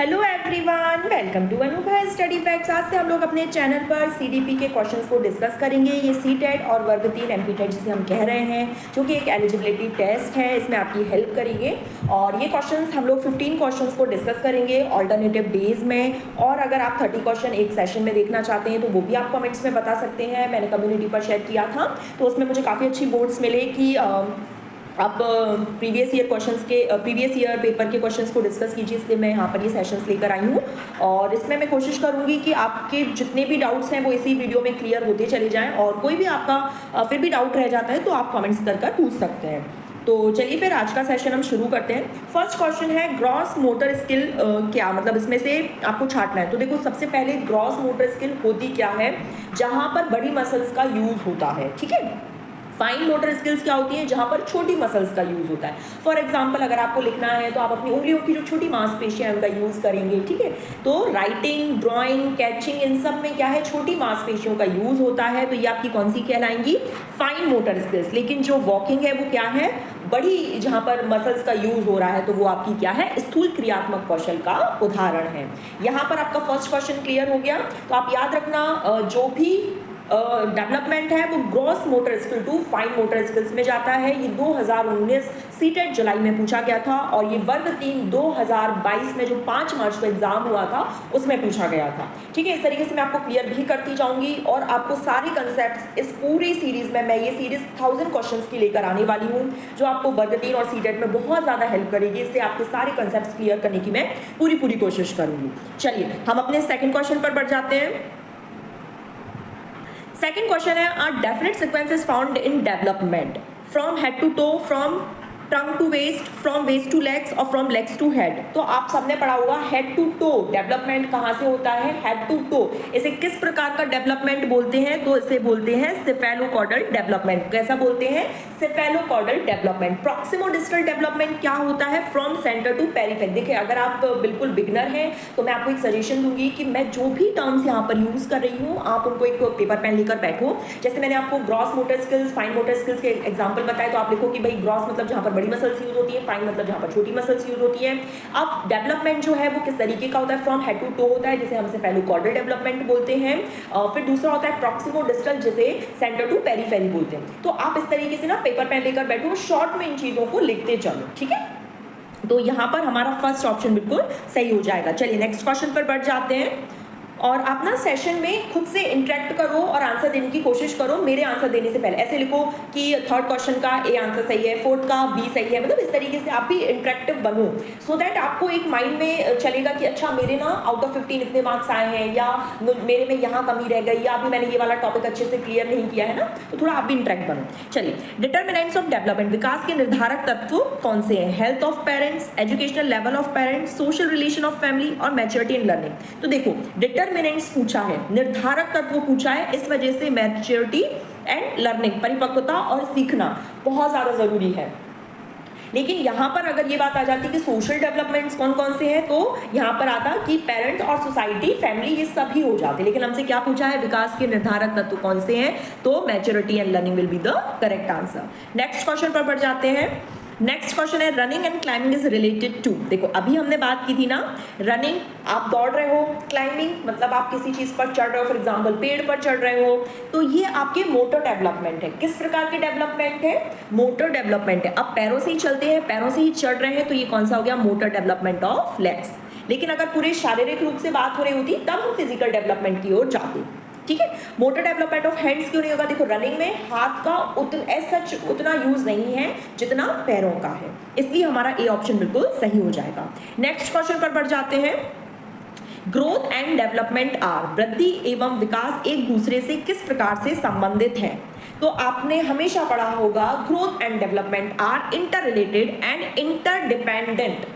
Hello everyone, welcome to Anubha study facts. आज से हम लोग अपने चैनल पर सीडीपी के क्वेश्चंस को डिस्कस करेंगे। ये सीटेट और वर्ग 3 एमपीटेट जिसे हम कह रहे हैं, जो कि एक एलिजिबिलिटी टेस्ट है, इसमें आपकी हेल्प करेंगे। और ये क्वेश्चंस हम लोग 15 क्वेश्चंस को डिस्कस करेंगे ऑल्टरनेटिव डेज में। और अगर आप 30 क्वेश्चन एक सेशन में देखना चाहते हैं तो वो भी आप कमेंट्स में बता सकते हैं। मैंने कम्युनिटी पर शेयर किया था, तो उसमें मुझे काफ़ी अच्छी वोट्स मिले कि आप प्रीवियस ईयर पेपर के क्वेश्चंस को डिस्कस कीजिए, इसलिए मैं यहाँ पर ये सेशंस लेकर आई हूँ। और इसमें मैं कोशिश करूँगी कि आपके जितने भी डाउट्स हैं वो इसी वीडियो में क्लियर होते चले जाएं। और कोई भी आपका फिर भी डाउट रह जाता है तो आप कमेंट्स कर पूछ सकते हैं। तो चलिए फिर आज का सेशन हम शुरू करते हैं। फर्स्ट क्वेश्चन है ग्रॉस मोटर स्किल क्या, मतलब इसमें से आपको छांटना है। तो देखो, सबसे पहले ग्रॉस मोटर स्किल होती क्या है, जहाँ पर बड़ी मसल्स का यूज होता है। ठीक है, फाइन मोटर स्किल्स क्या होती हैं, जहां पर छोटी मसल्स का यूज होता है। फॉर एग्जांपल, अगर आपको लिखना है तो आप अपनी उंगलियों की जो छोटी मांसपेशियां हैं उनका यूज करेंगे। ठीक है, तो राइटिंग, ड्राइंग, कैचिंग, इन सब में क्या है, छोटी मांसपेशियों का यूज होता है। तो ये आपकी कौन सी कहलाएंगी, फाइन मोटर स्किल्स। लेकिन जो वॉकिंग है वो क्या है, बड़ी जहां पर मसल्स का यूज हो रहा है, तो वो आपकी क्या है, स्थूल क्रियात्मक कौशल का उदाहरण है। यहाँ पर आपका फर्स्ट क्वेश्चन क्लियर हो गया। तो आप याद रखना, जो भी डेवलपमेंट है वो gross motor skill to fine motor skills में जाता है। ये 2019 सीटेट जुलाई में पूछा गया था, और ये वर्ग 3 2022 में जो 5 मार्च को एग्जाम हुआ था उसमें पूछा गया था। ठीक है, इस तरीके से मैं आपको क्लियर भी करती जाऊंगी और आपको सारे कंसेप्ट इस पूरी सीरीज में, मैं ये सीरीज 1000 क्वेश्चन की लेकर आने वाली हूँ, जो आपको वर्ग 3 और सीटेट में बहुत ज्यादा हेल्प करेगी। इससे आपके सारे कंसेप्ट क्लियर करने की मैं पूरी कोशिश करूंगी। चलिए हम अपने सेकंड क्वेश्चन पर बढ़ जाते हैं। सेकेंड क्वेश्चन है, a definite sequence is found in development from head to toe, from tongue to waist, from waist to legs और फ्रॉम लेग्स टू हेड। तो आप सबने पढ़ा होगा हेड टू टो डेवलपमेंट कहाँ से होता है, हेड टू टो। इसे किस प्रकार का डेवलपमेंट बोलते हैं, तो इसे बोलते हैं सेफेलोकॉर्डल डेवलपमेंट। कैसा बोलते हैं, सेफेलोकॉर्डल डेवलपमेंट। प्रॉक्सिमोडिस्टल डेवलपमेंट क्या होता है, फ्रॉम सेंटर टू पेरिफेरी। देखिए, अगर आप बिल्कुल बिगनर हैं तो मैं आपको एक सजेशन दूंगी कि मैं जो भी टर्म्स यहाँ पर यूज कर रही हूँ, आप उनको एक पेपर पेन लेकर बैठो। जैसे मैंने आपको gross motor skills, fine motor skills के एग्जाम्पल बताए, तो आप लिखो कि भाई ग्रॉस मतलब जहाँ पर बड़ी मसल्स यूज होती है, फाइन मतलब जहाँ पर छोटी मसल्स यूज होती है। अब डेवलपमेंट जो है वो किस तरीके का होता है, फ्रॉम हेड टू टो होता है, जिसे हम सेफेलोकॉर्डल डेवलपमेंट बोलते हैं। फिर दूसरा होता है प्रॉक्सिमोडिस्टल, जिसे सेंटर टू पेरिफेरी बोलते हैं। तो आप इस तरीके से ना पेपर पेन लेकर बैठो, शॉर्ट में इन चीजों को लिखते चलो। ठीक है, तो यहाँ पर हमारा फर्स्ट ऑप्शन बिल्कुल सही हो जाएगा। चलिए नेक्स्ट क्वेश्चन पर बढ़ जाते हैं। और आप ना सेशन में खुद से इंटरेक्ट करो और आंसर देने की कोशिश करो। मेरे आंसर देने से पहले ऐसे लिखो कि थर्ड क्वेश्चन का ए आंसर सही है, फोर्थ का बी सही है। मतलब इस तरीके से आप भी इंटरेक्टिव बनो, सो दैट आपको एक माइंड में चलेगा कि अच्छा, मेरे ना आउट ऑफ 15 इतने मार्क्स आए हैं, या मेरे में यहाँ कमी रह गई, या अभी मैंने ये वाला टॉपिक अच्छे से क्लियर नहीं किया है ना। तो थोड़ा आप भी इंटरेक्ट बनो। चलिए, डिटर्मिनेंट्स ऑफ डेवलपमेंट, विकास के निर्धारक तत्व कौन से हैं, health of parents, educational level of parents, social relation of family और मैच्योरिटी इन लर्निंग। तो देखो, डिटर्मिनेंट्स पूछा है, निर्धारक तत्व पूछा है, इस वजह से मैच्योरिटी एंड लर्निंग, परिपक्वता और सीखना बहुत ज्यादा जरूरी है। लेकिन यहाँ पर अगर ये बात आ जाती कि सोशल डेवलपमेंट्स कौन कौन से हैं, तो यहाँ पर आता कि पेरेंट्स और सोसाइटी, फैमिली, ये सभी हो जाते। लेकिन हमसे क्या पूछा है, विकास के निर्धारक तत्व कौन से हैं, तो maturity and learning will be the correct answer. Next question पर बढ़ जाते हैं। नेक्स्ट क्वेश्चन है, running and climbing is related to. देखो, अभी हमने बात की थी ना, रनिंग आप दौड़ रहे हो, क्लाइंबिंग मतलब आप किसी चीज पर चढ़ रहे हो, फॉर एग्जांपल पेड़ पर चढ़ रहे हो, तो ये आपके मोटर डेवलपमेंट है। किस प्रकार के डेवलपमेंट है, मोटर डेवलपमेंट है। अब पैरों से ही चलते हैं, पैरों से ही चढ़ रहे हैं, तो ये कौन सा हो गया, मोटर डेवलपमेंट ऑफ लेग्स। लेकिन अगर पूरे शारीरिक रूप से बात हो रही होती तब हम फिजिकल डेवलपमेंट की ओर जाते। ठीक है, मोटर डेवलपमेंट ऑफ हैंड्स क्यों नहीं होगा, देखो रनिंग में हाथ का उतना यूज नहीं है जितना पैरों का है, इसलिए हमारा ए ऑप्शन बिल्कुल सही हो जाएगा। नेक्स्ट क्वेश्चन पर बढ़ जाते हैं। ग्रोथ एंड डेवलपमेंट आर, वृद्धि एवं विकास एक दूसरे से किस प्रकार से संबंधित हैं। तो आपने हमेशा पढ़ा होगा, growth and development are interrelated and interdependent,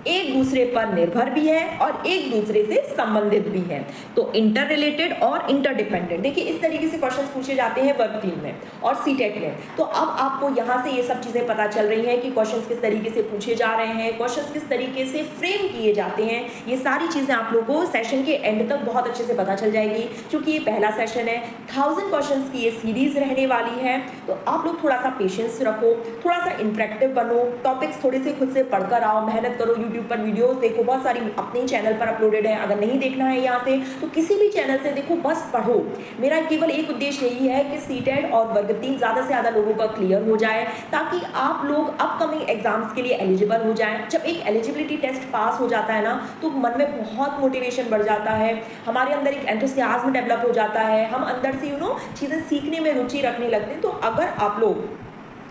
एक दूसरे पर निर्भर भी है और एक दूसरे से संबंधित भी है। तो इंटर रिलेटेड और इंटरडिपेंडेंट, देखिए इस तरीके से क्वेश्चंस पूछे जाते हैं वर्ग 3 में और सीटेट में। तो अब आपको यहाँ से ये सब चीजें पता चल रही हैं कि क्वेश्चंस किस तरीके से पूछे जा रहे हैं, क्वेश्चंस किस तरीके से फ्रेम किए जाते हैं। ये सारी चीजें आप लोगों को सेशन के एंड तक बहुत अच्छे से पता चल जाएगी, क्योंकि ये पहला सेशन है, 1000 क्वेश्चन की ये सीरीज रहने वाली है। तो आप लोग थोड़ा सा पेशेंस रखो, थोड़ा सा इंटरेक्टिव बनो, टॉपिक्स थोड़े से खुद से पढ़कर आओ, मेहनत करो। यूट्यूब पर वीडियोस देखो, बहुत सारी अपने चैनल पर अपलोडेड है। अगर नहीं देखना है यहाँ से तो किसी भी चैनल से देखो, बस पढ़ो। मेरा केवल एक उद्देश्य यही है कि सीटेट और वर्ग 3 ज़्यादा से ज़्यादा लोगों का क्लियर हो जाए, ताकि आप लोग अपकमिंग एग्जाम्स के लिए एलिजिबल हो जाएं। जब एक एलिजिबिलिटी टेस्ट पास हो जाता है ना, तो मन में बहुत मोटिवेशन बढ़ जाता है, हमारे अंदर एक एंथुसियाज्म डेवलप हो जाता है, हम अंदर से चीज़ें सीखने में रुचि रखने लगते हैं। तो अगर आप लोग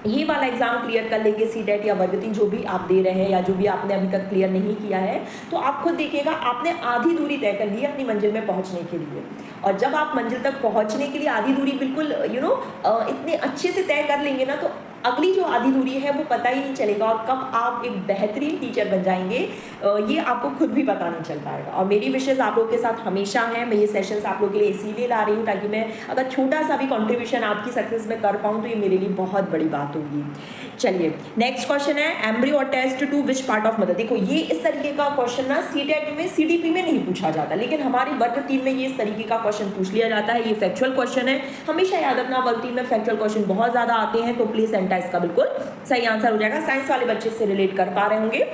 ये वाला एग्जाम क्लियर कर लेंगे, सीटेट या वर्ग 3 जो भी आप दे रहे हैं या जो भी आपने अभी तक क्लियर नहीं किया है, तो आप खुद देखिएगा आपने आधी दूरी तय कर ली है अपनी मंजिल में पहुंचने के लिए। और जब आप मंजिल तक पहुंचने के लिए आधी दूरी बिल्कुल इतने अच्छे से तय कर लेंगे ना, तो अगली जो आधी दूरी है वो पता ही नहीं चलेगा, और कब आप एक बेहतरीन टीचर बन जाएंगे ये आपको खुद भी पता नहीं चल पाएगा। और मेरी विशेष आप लोग के साथ हमेशा है, मैं ये सेशंस आप लोग के लिए इसीलिए ला रही हूँ ताकि मैं अगर छोटा सा भी कंट्रीब्यूशन आपकी सक्सेस में कर पाऊँ तो ये मेरे लिए बहुत बड़ी बात होगी। चलिए नेक्स्ट क्वेश्चन है, embryo attached to which part of mother. देखो ये इस तरीके का क्वेश्चन ना सीटेट में सीडीपी में नहीं पूछा जाता, लेकिन हमारे वर्ग 3 में ये इस तरीके का क्वेश्चन पूछ लिया जाता है। ये फैक्चुअल क्वेश्चन है, हमेशा याद रखना वर्ग 3 में फैक्चुअल क्वेश्चन बहुत ज्यादा आते हैं, तो प्लीज सेंटा इसका बिल्कुल सही आंसर हो जाएगा। साइंस वाले बच्चे से रिलेट कर पा रहे होंगे।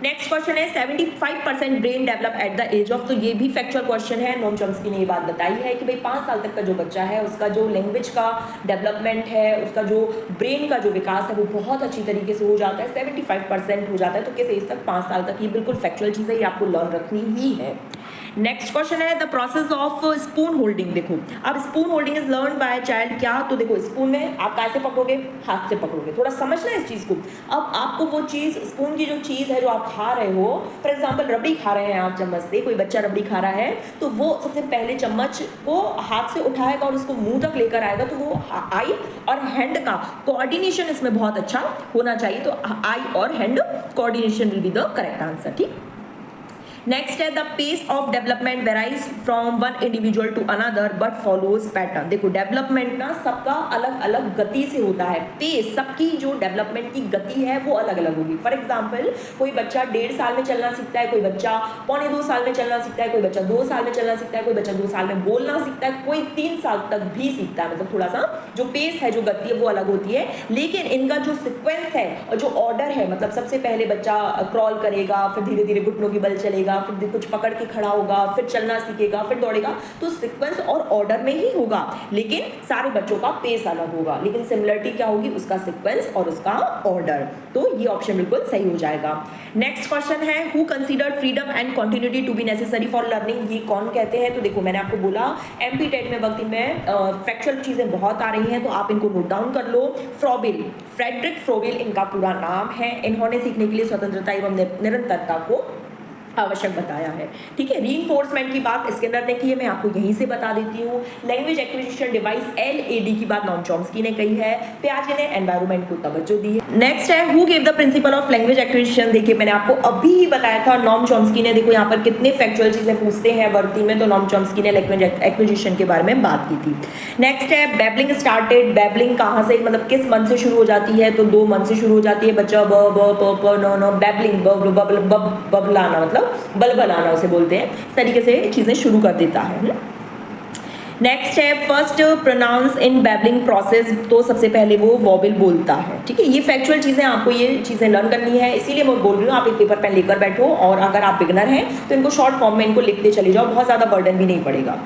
नेक्स्ट क्वेश्चन है 75% brain develop at the age of, तो ये भी फैक्चुअल क्वेश्चन है। नोम चॉम्स्की ने ये बात बताई है कि भाई 5 साल तक का जो बच्चा है उसका जो लैंग्वेज का डेवलपमेंट है, उसका जो ब्रेन का जो विकास है वो बहुत अच्छी तरीके से हो जाता है, 75% हो जाता है। तो किस एज तक? 5 साल तक। ये बिल्कुल फैक्चुअल चीज़ है, ये आपको लर्न रखनी ही है। नेक्स्ट क्वेश्चन है the process of spoon holding. देखो अब spoon holding is learn by child, क्या? तो देखो स्पून में आप कैसे पकड़ोगे? हाथ से पकड़ोगे। थोड़ा समझना है इस चीज़ को। अब आपको वो चीज़, स्पून की जो चीज़ है जो आप खा रहे हो, फॉर एग्जाम्पल रबड़ी खा रहे हैं आप चम्मच से, कोई बच्चा रबड़ी खा रहा है तो वो सबसे पहले चम्मच को हाथ से उठाएगा और उसको मुंह तक लेकर आएगा, तो वो आई और हैंड का कोऑर्डिनेशन इसमें बहुत अच्छा होना चाहिए। तो आई और hand coordination will be the correct answer. ठीक। नेक्स्ट है the pace of development varies from one individual to another but follows pattern. देखो डेवलपमेंट ना सबका अलग अलग गति से होता है, पेस सबकी जो डेवलपमेंट की गति है वो अलग अलग होगी। फॉर एग्जाम्पल कोई बच्चा 1.5 साल में चलना सीखता है, कोई बच्चा 1.25 साल में चलना सीखता है, कोई बच्चा 2 साल में चलना सीखता है, कोई बच्चा 2 साल में बोलना सीखता है, कोई 3 साल तक भी सीखता है। मतलब थोड़ा सा जो पेस है, जो गति है वो अलग होती है, लेकिन इनका जो सिक्वेंस है और जो ऑर्डर है, मतलब सबसे पहले बच्चा क्रॉल करेगा, फिर धीरे धीरे घुटनों की बल चलेगा, फिर कुछ पकड़ के खड़ा होगा, फिर चलना सीखेगा, फिर दौड़ेगा, तो सीक्वेंस और ऑर्डर में ही होगा, लेकिन सारे बच्चों का पेस अलग होगा। लेकिन सिमिलरिटी क्या होगी? उसका सीक्वेंस और उसका ऑर्डर। तो ये ऑप्शन बिल्कुल सही हो जाएगा। नेक्स्ट क्वेश्चन है who considered freedom and continuity to be necessary for learning. ये कौन कहते हैं? तो देखो मैंने आपको बोला एमपी टेट में वक्त में फैक्चुअल चीजें बहुत आ रही हैं, तो आप इनको नोट डाउन कर लो। फ्रोबेल, फ्रेडरिक फ्रोबेल इनका पूरा नाम है। इन्होंने सीखने के लिए स्वतंत्रता एवं निरंतरता को आवश्यक बताया है। ठीक है। रीइंफोर्समेंट की बात स्किनर ने की है, मैं आपको यहीं से बता देती हूँ। लैंग्वेज एक्विजिशन डिवाइस LAD की बात नोम चॉम्स्की ने कही है। पियाजे ने एनवायरनमेंट को तवज्जो दी है। नेक्स्ट है who give the principle of language acquisition. देखिए मैंने आपको अभी ही बताया था नोम चॉम्स्की ने। देखो यहाँ पर कितने फैक्चुअल चीजें पूछते हैं वर्ती में, तो नोम चॉम्स्की ने लैंग्वेज एक्विजिशन के बारे में बात की थी। नेक्स्ट है बैबलिंग स्टार्टेड। बैबलिंग कहाँ से, मतलब किस मन से शुरू हो जाती है? तो 2 मन से शुरू हो जाती है। बच्चा ब ब प प न न, बैबलिंग बबलाना, मतलब बलबलाना उसे बोलते हैं। इस तरीके से चीजें शुरू कर देता है। नेक्स्ट है फर्स्ट प्रोनाउंस इन बैबलिंग प्रोसेस, तो सबसे पहले वो वॉबल बोलता है। ठीक है। ये फैक्चुअल चीजें आपको ये चीजें लर्न करनी है, इसीलिए मैं बोल रही हूँ आप एक पेपर पेन लेकर बैठो, और अगर आप बिगनर हैं तो इनको शॉर्ट फॉर्म में इनको लिखते चले जाओ, बहुत ज्यादा बर्डन भी नहीं पड़ेगा।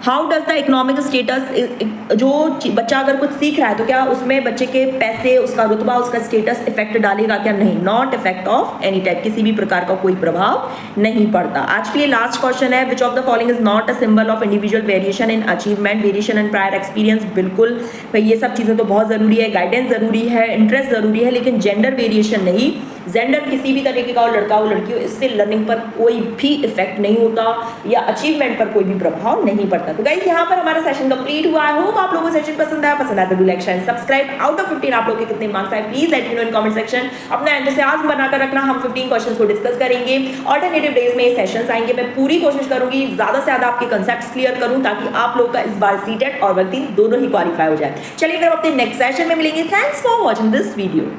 How does the economic status, जो बच्चा अगर कुछ सीख रहा है तो क्या उसमें बच्चे के पैसे, उसका रुतबा, उसका स्टेटस इफेक्ट डालेगा क्या? नहीं। Not effect of any type, किसी भी प्रकार का कोई प्रभाव नहीं पड़ता। आज के लिए लास्ट क्वेश्चन है which of the following is not a symbol of individual variation in achievement, variation in prior experience. बिल्कुल भाई ये सब चीजें तो बहुत जरूरी है, गाइडेंस जरूरी है, इंटरेस्ट जरूरी है, लेकिन जेंडर वेरिएशन नहीं। जेंडर किसी भी तरीके का हो, लड़का हो लड़की हो, इससे लर्निंग पर कोई भी इफेक्ट नहीं होता या अचीवमेंट पर कोई भी प्रभाव नहीं पड़ता। तो गाइस यहाँ पर हमारा सेशन कंप्लीट हुआ। आई होप आप लोगों को सेशन पसंद आया तो do like share subscribe. Out of 15 आप लोग के कितने मार्क्स आए please let me know in comment section. अपना एंथुसियाज्म बनाकर रखना, हम 15 क्वेश्चंस को डिस्कस करेंगे। ऑल्टरनेटिव डेज में ये सेशंस आएंगे। मैं पूरी कोशिश करूंगी ज्यादा से ज्यादा आपके कंसेप्ट्स क्लियर करूं ताकि आप लोग का इस बार सीटेट और वर्ग 3 दोनों ही क्वालिफाई हो जाए। चलिए फिर अपने नेक्स्ट सेशन में मिलेंगे। Thanks for watching this video.